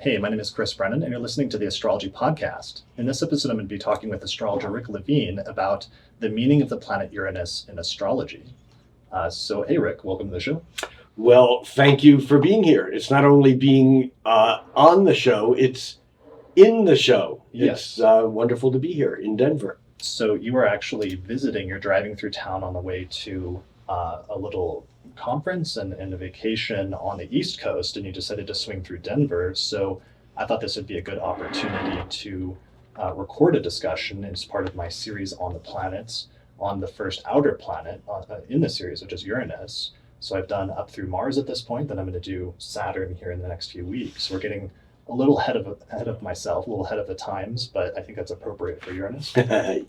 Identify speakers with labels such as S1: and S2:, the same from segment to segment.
S1: Hey, my name is Chris Brennan, and you're listening to the Astrology Podcast. In this episode, I'm going to be talking with astrologer Rick Levine about the meaning of the planet Uranus in astrology. Hey, Rick, welcome to the show.
S2: Well, thank you for being here. It's not only being on the show, it's in the show.
S1: Yes.
S2: It's wonderful to be here in Denver.
S1: So you are actually visiting, you're driving through town on the way to a little conference and a vacation on the East Coast, and you decided to swing through Denver. So I thought this would be a good opportunity to record a discussion as part of my series on the planets, on the first outer planet in the series, which is Uranus. So I've done up through Mars at this point, then I'm going to do Saturn here in the next few weeks. We're getting a little ahead of myself, a little ahead of the times, but I think that's appropriate for Uranus.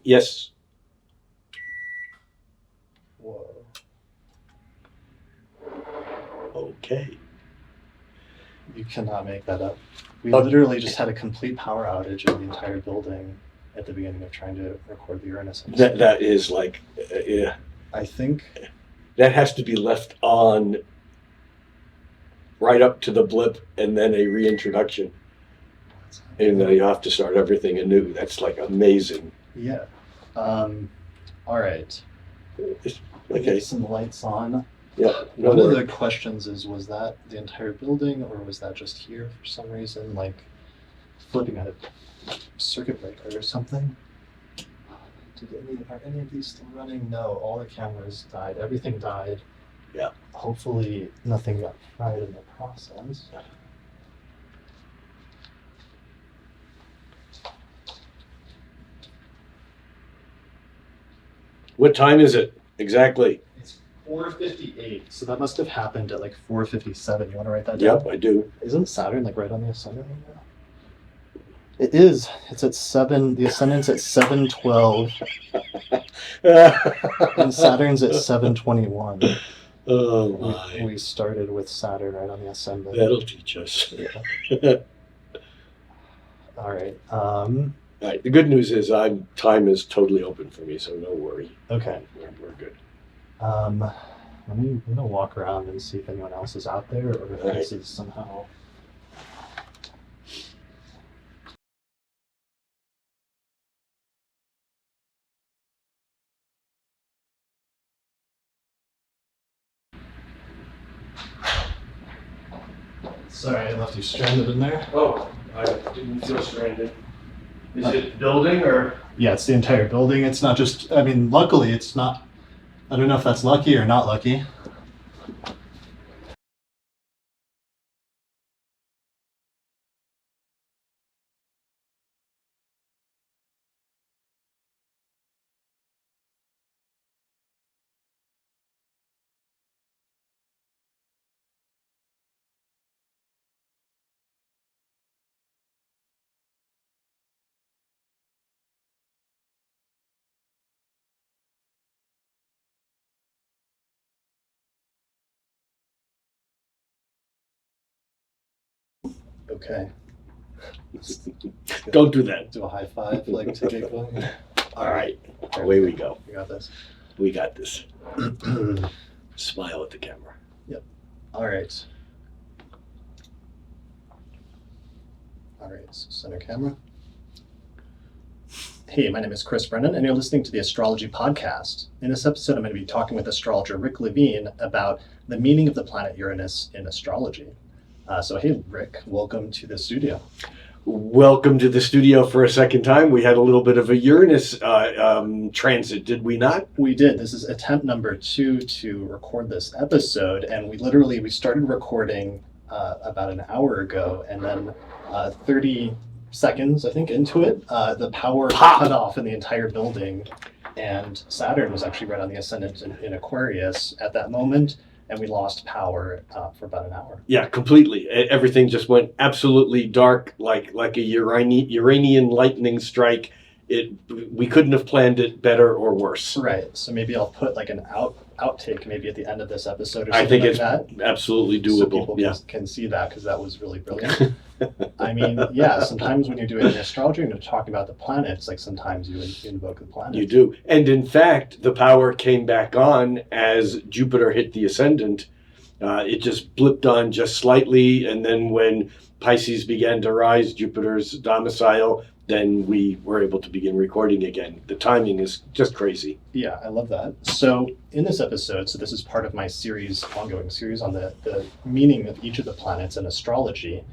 S2: Yes.
S1: Whoa.
S2: Okay.
S1: You cannot make that up. We literally just had a complete power outage in the entire building at the beginning of trying to record the Uranus episode.
S2: That is like,
S1: I think
S2: that has to be left on right up to the blip and then a reintroduction. And you have to start everything anew. That's like amazing.
S1: Yeah. All right.
S2: Okay.
S1: Get some lights on.
S2: Yeah.
S1: One of the questions is, was that the entire building or was that just here for some reason, like flipping out a circuit breaker or something? Are any of these still running? No, all the cameras died. Everything died.
S2: Yeah.
S1: Hopefully nothing got fried in the process.
S2: What time is it exactly?
S1: It's 4:58, so that must have happened at like 4:57. You want to write that down?
S2: Yep, I do.
S1: Isn't Saturn like right on the Ascendant right now? It is. It's at 7. The Ascendant's at 7:12, and Saturn's at 7:21.
S2: Oh my.
S1: We started with Saturn right on the Ascendant.
S2: That'll teach us.
S1: Yeah. All right.
S2: All right. The good news is time is totally open for me, so no worry.
S1: Okay.
S2: We're good.
S1: I'm gonna walk around and see if anyone else is out there, or if
S2: All
S1: this
S2: right.
S1: is somehow. Sorry, I left you stranded in there.
S2: Oh, I didn't feel stranded. Is it building or?
S1: Yeah, it's the entire building. It's not just, I mean, luckily it's not, I don't know if that's lucky or not lucky. Okay.
S2: Don't do that.
S1: Do a high five, like to get going.
S2: All right. Away we go.
S1: You got this.
S2: We got this. Smile at the camera.
S1: All right. All right, so center camera. Hey, my name is Chris Brennan, and you're listening to the Astrology Podcast. In this episode, I'm going to be talking with astrologer Rick Levine about the meaning of the planet Uranus in astrology. Hey, Rick, welcome to the studio.
S2: Welcome to the studio for a second time. We had a little bit of a Uranus transit, did we not?
S1: We did. This is attempt number 2 to record this episode, and we started recording about an hour ago, and then 30 seconds, I think, into it, the power cut off in the entire building, and Saturn was actually right on the Ascendant in Aquarius at that moment, and we lost power for about an hour.
S2: Yeah, completely. Everything just went absolutely dark, like a Uranian lightning strike. We couldn't have planned it better or worse.
S1: Right. So maybe I'll put like an outtake maybe at the end of this episode or
S2: I
S1: something
S2: think
S1: like
S2: it's
S1: that.
S2: absolutely
S1: So
S2: doable.
S1: people
S2: Yeah.
S1: can see that, because that was really brilliant. I mean, yeah, sometimes when you're doing astrology and you're talking about the planets, like sometimes you invoke the planets.
S2: You do. And in fact, the power came back on as Jupiter hit the Ascendant. It just blipped on just slightly, and then when Pisces began to rise, Jupiter's domicile, then we were able to begin recording again. The timing is just crazy.
S1: Yeah, I love that. So in this episode, so this is part of my series, ongoing series on the meaning of each of the planets in astrology.